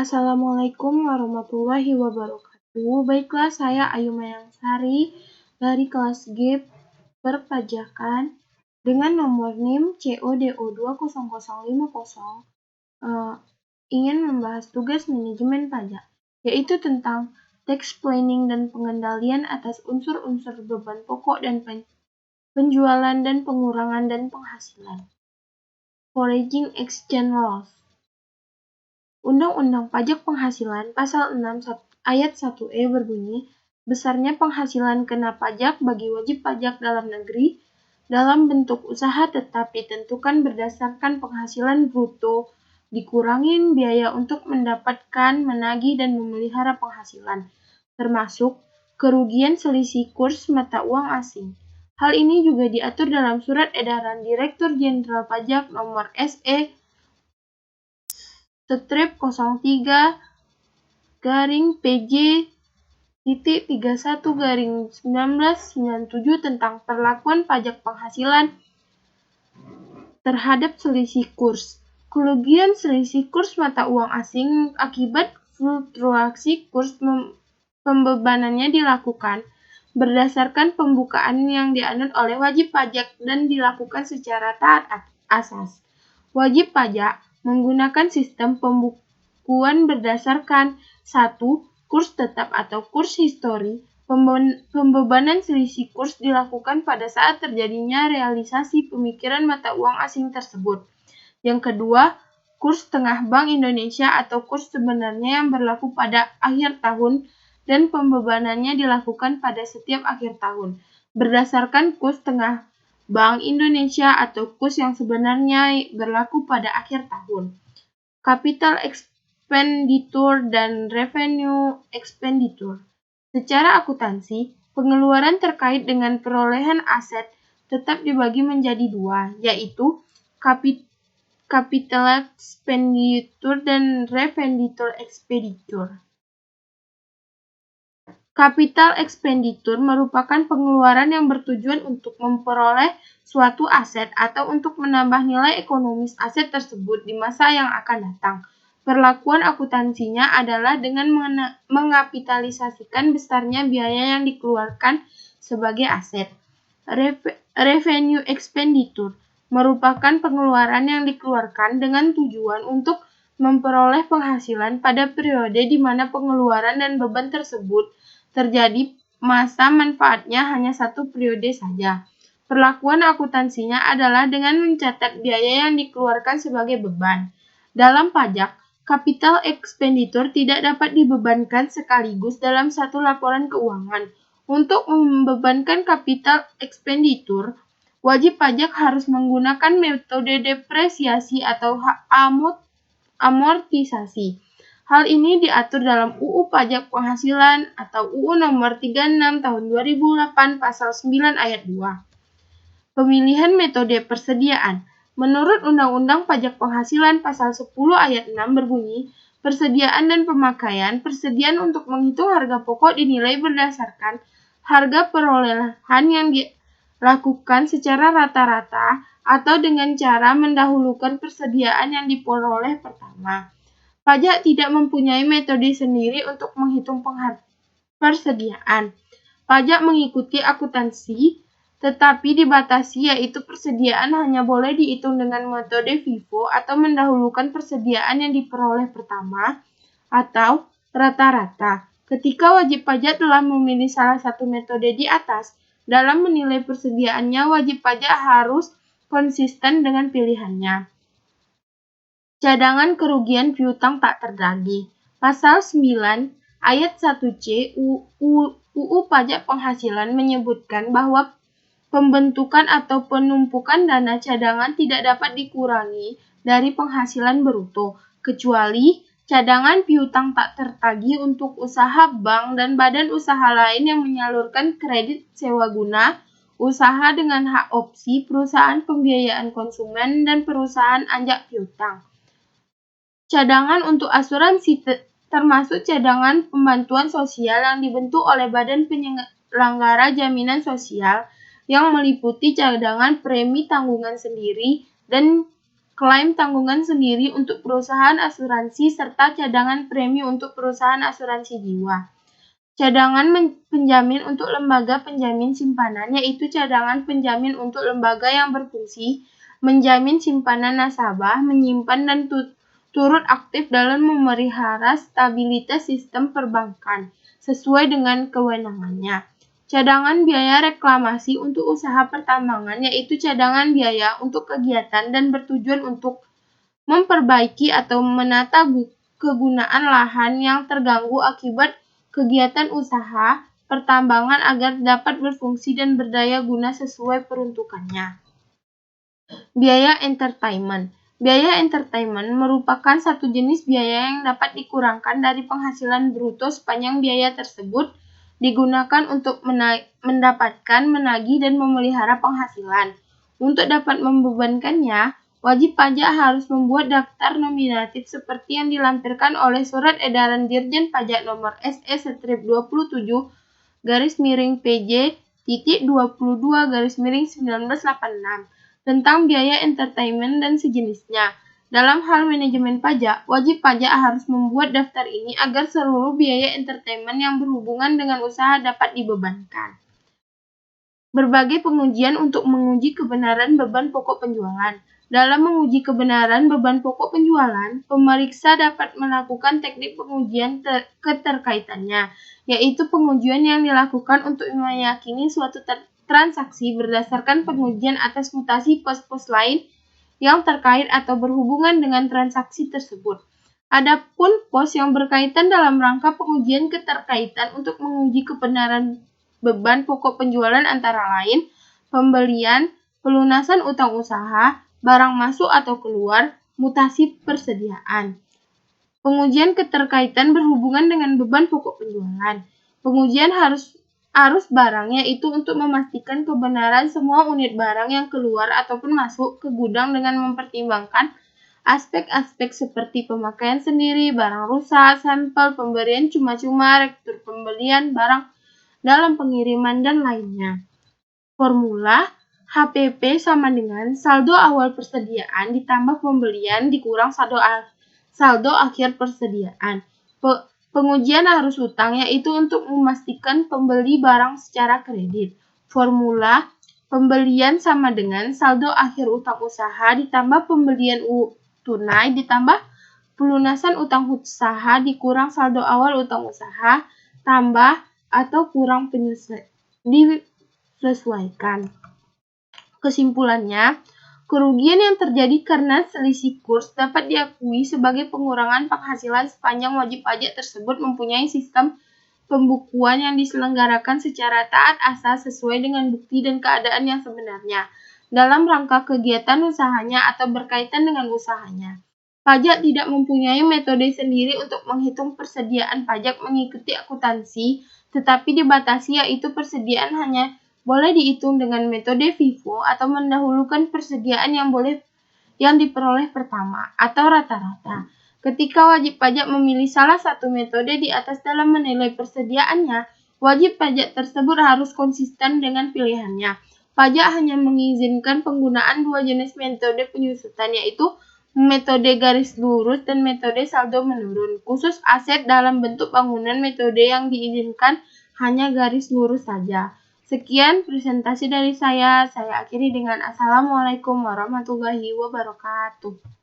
Assalamualaikum warahmatullahi wabarakatuh. Baiklah, saya Ayu Mayangsari dari kelas G Perpajakan dengan nomor NIM CODO20050 ingin membahas tugas manajemen pajak, yaitu tentang tax planning dan pengendalian atas unsur-unsur beban pokok dan penjualan dan pengurangan dan penghasilan. Foreign Exchange Laws. Undang-Undang Pajak Penghasilan Pasal 6 Ayat 1E berbunyi, besarnya penghasilan kena pajak bagi wajib pajak dalam negeri dalam bentuk usaha tetap ditentukan berdasarkan penghasilan bruto dikurangin biaya untuk mendapatkan, menagih, dan memelihara penghasilan, termasuk kerugian selisih kurs mata uang asing. Hal ini juga diatur dalam Surat Edaran Direktur Jenderal Pajak Nomor SE Strip 03-PJ-31-1997 tentang perlakuan pajak penghasilan terhadap selisih kurs. Kerugian selisih kurs mata uang asing akibat fluktuasi kurs pembebanannya dilakukan berdasarkan pembukaan yang dianut oleh wajib pajak dan dilakukan secara taat asas. Wajib pajak menggunakan sistem pembukuan berdasarkan 1. Kurs tetap atau kurs histori. Pembebanan selisih kurs dilakukan pada saat terjadinya realisasi pemikiran mata uang asing tersebut. Yang kedua, kurs tengah Bank Indonesia atau kurs sebenarnya yang berlaku pada akhir tahun dan pembebanannya dilakukan pada setiap akhir tahun berdasarkan kurs tengah Bank Indonesia atau kurs yang sebenarnya berlaku pada akhir tahun. Capital Expenditure dan Revenue Expenditure. Secara akuntansi, pengeluaran terkait dengan perolehan aset tetap dibagi menjadi dua, yaitu Capital Expenditure dan Revenue Expenditure. Capital Expenditure merupakan pengeluaran yang bertujuan untuk memperoleh suatu aset atau untuk menambah nilai ekonomis aset tersebut di masa yang akan datang. Perlakuan akuntansinya adalah dengan mengapitalisasikan besarnya biaya yang dikeluarkan sebagai aset. Revenue Expenditure merupakan pengeluaran yang dikeluarkan dengan tujuan untuk memperoleh penghasilan pada periode di mana pengeluaran dan beban tersebut terjadi masa manfaatnya hanya satu periode saja. Perlakuan akuntansinya adalah dengan mencatat biaya yang dikeluarkan sebagai beban. Dalam pajak, capital expenditure tidak dapat dibebankan sekaligus dalam satu laporan keuangan. Untuk membebankan capital expenditure, wajib pajak harus menggunakan metode depresiasi atau amortisasi. Hal ini diatur dalam UU Pajak Penghasilan atau UU Nomor 36 Tahun 2008 Pasal 9 Ayat 2. Pemilihan metode persediaan. Menurut Undang-Undang Pajak Penghasilan Pasal 10 Ayat 6 berbunyi, persediaan dan pemakaian. Persediaan untuk menghitung harga pokok dinilai berdasarkan harga perolehan yang dilakukan secara rata-rata atau dengan cara mendahulukan persediaan yang diperoleh pertama. Pajak tidak mempunyai metode sendiri untuk menghitung persediaan. Pajak mengikuti akuntansi, tetapi dibatasi, yaitu persediaan hanya boleh dihitung dengan metode FIFO atau mendahulukan persediaan yang diperoleh pertama atau rata-rata. Ketika wajib pajak telah memilih salah satu metode di atas, dalam menilai persediaannya wajib pajak harus konsisten dengan pilihannya. Cadangan kerugian piutang tak terdagih. Pasal 9 Ayat 1C UU Pajak Penghasilan menyebutkan bahwa pembentukan atau penumpukan dana cadangan tidak dapat dikurangi dari penghasilan bruto, kecuali cadangan piutang tak tertagih untuk usaha bank dan badan usaha lain yang menyalurkan kredit sewa guna, usaha dengan hak opsi, perusahaan pembiayaan konsumen, dan perusahaan anjak piutang. Cadangan untuk asuransi termasuk cadangan pembantuan sosial yang dibentuk oleh Badan Penyelenggara Jaminan Sosial yang meliputi cadangan premi tanggungan sendiri dan klaim tanggungan sendiri untuk perusahaan asuransi, serta cadangan premi untuk perusahaan asuransi jiwa. Cadangan penjamin untuk lembaga penjamin simpanan, yaitu cadangan penjamin untuk lembaga yang berfungsi menjamin simpanan nasabah, menyimpan dan turut aktif dalam memelihara stabilitas sistem perbankan sesuai dengan kewenangannya. Cadangan biaya reklamasi untuk usaha pertambangan, yaitu cadangan biaya untuk kegiatan dan bertujuan untuk memperbaiki atau menata kegunaan lahan yang terganggu akibat kegiatan usaha pertambangan agar dapat berfungsi dan berdaya guna sesuai peruntukannya. Biaya entertainment. Biaya entertainment merupakan satu jenis biaya yang dapat dikurangkan dari penghasilan bruto sepanjang biaya tersebut digunakan untuk mendapatkan, menagih, dan memelihara penghasilan. Untuk dapat membebankannya, wajib pajak harus membuat daftar nominatif seperti yang dilampirkan oleh Surat Edaran Dirjen Pajak Nomor SE/27/PJ-22/1986 tentang biaya entertainment dan sejenisnya. Dalam hal manajemen pajak, wajib pajak harus membuat daftar ini agar seluruh biaya entertainment yang berhubungan dengan usaha dapat dibebankan. Berbagai pengujian untuk menguji kebenaran beban pokok penjualan. Dalam menguji kebenaran beban pokok penjualan, pemeriksa dapat melakukan teknik pengujian keterkaitannya, yaitu pengujian yang dilakukan untuk meyakini suatu transaksi berdasarkan pengujian atas mutasi pos-pos lain yang terkait atau berhubungan dengan transaksi tersebut. Adapun pos yang berkaitan dalam rangka pengujian keterkaitan untuk menguji kebenaran beban pokok penjualan antara lain pembelian, pelunasan utang usaha, barang masuk atau keluar, mutasi persediaan. Pengujian keterkaitan berhubungan dengan beban pokok penjualan. Pengujian arus barang, yaitu untuk memastikan kebenaran semua unit barang yang keluar ataupun masuk ke gudang dengan mempertimbangkan aspek-aspek seperti pemakaian sendiri, barang rusak, sampel, pemberian cuma-cuma, rektur pembelian barang dalam pengiriman, dan lainnya. Formula HPP sama dengan saldo awal persediaan ditambah pembelian dikurang saldo akhir persediaan. Pengujian arus utang, yaitu untuk memastikan pembeli barang secara kredit. Formula pembelian sama dengan saldo akhir utang usaha ditambah pembelian tunai ditambah pelunasan utang usaha dikurang saldo awal utang usaha tambah atau kurang disesuaikan. Kesimpulannya, kerugian yang terjadi karena selisih kurs dapat diakui sebagai pengurangan penghasilan sepanjang wajib pajak tersebut mempunyai sistem pembukuan yang diselenggarakan secara taat asas sesuai dengan bukti dan keadaan yang sebenarnya dalam rangka kegiatan usahanya atau berkaitan dengan usahanya. Pajak tidak mempunyai metode sendiri untuk menghitung persediaan pajak mengikuti akuntansi, tetapi dibatasi, yaitu persediaan hanya boleh dihitung dengan metode FIFO atau mendahulukan persediaan yang diperoleh pertama atau rata-rata. Ketika wajib pajak memilih salah satu metode di atas dalam menilai persediaannya, wajib pajak tersebut harus konsisten dengan pilihannya. Pajak hanya mengizinkan penggunaan dua jenis metode penyusutan, yaitu metode garis lurus dan metode saldo menurun. Khusus aset dalam bentuk bangunan, metode yang diizinkan hanya garis lurus saja. Sekian presentasi dari saya akhiri dengan Assalamualaikum warahmatullahi wabarakatuh.